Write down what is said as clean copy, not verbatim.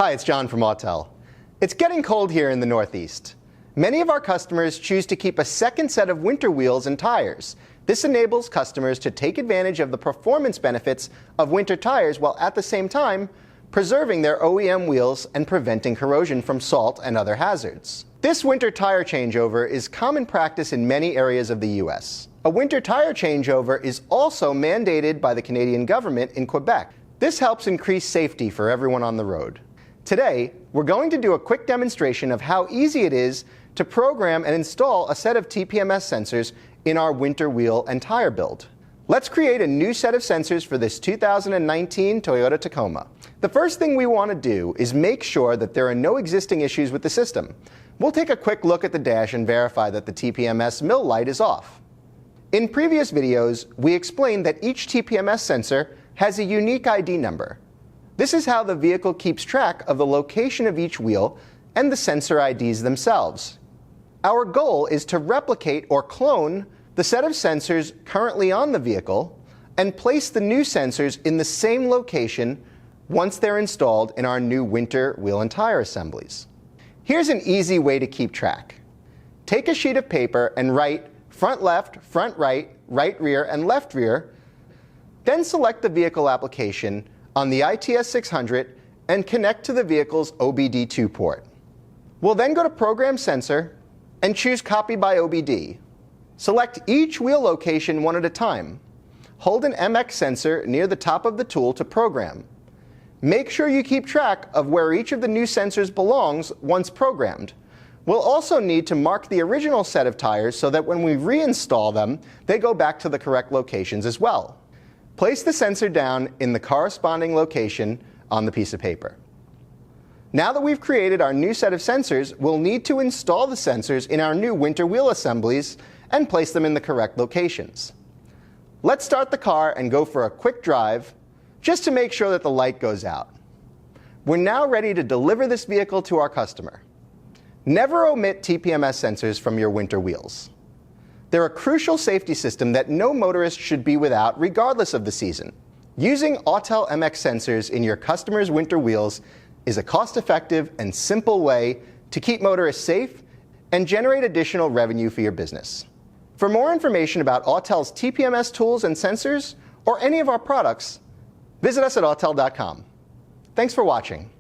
Hi, it's John from Autel. It's getting cold here in the Northeast. Many of our customers choose to keep a second set of winter wheels and tires. This enables customers to take advantage of the performance benefits of winter tires while at the same time preserving their OEM wheels and preventing corrosion from salt and other hazards. This winter tire changeover is common practice in many areas of the U.S. A winter tire changeover is also mandated by the Canadian government in Quebec. This helps increase safety for everyone on the road. Today, we're going to do a quick demonstration of how easy it is to program and install a set of TPMS sensors in our winter wheel and tire build. Let's create a new set of sensors for this 2019 Toyota Tacoma. The first thing we want to do is make sure that there are no existing issues with the system. We'll take a quick look at the dash and verify that the TPMS mill light is off. In previous videos, we explained that each TPMS sensor has a unique ID number. This is how the vehicle keeps track of the location of each wheel and the sensor IDs themselves. Our goal is to replicate or clone the set of sensors currently on the vehicle and place the new sensors in the same location once they're installed in our new winter wheel and tire assemblies. Here's an easy way to keep track. Take a sheet of paper and write front left, front right, right rear, and left rear. Then select the vehicle application on the ITS600 and connect to the vehicle's OBD2 port. We'll then go to Program Sensor and choose Copy by OBD. Select each wheel location one at a time. Hold an MX sensor near the top of the tool to program. Make sure you keep track of where each of the new sensors belongs once programmed. We'll also need to mark the original set of tires so that when we reinstall them, they go back to the correct locations as well. Place the sensor down in the corresponding location on the piece of paper. Now that we've created our new set of sensors, we'll need to install the sensors in our new winter wheel assemblies and place them in the correct locations. Let's start the car and go for a quick drive just to make sure that the light goes out. We're now ready to deliver this vehicle to our customer. Never omit TPMS sensors from your winter wheels. They're a crucial safety system that no motorist should be without regardless of the season. Using Autel MX sensors in your customer's winter wheels is a cost-effective and simple way to keep motorists safe and generate additional revenue for your business. For more information about Autel's TPMS tools and sensors or any of our products, visit us at autel.com. Thanks for watching.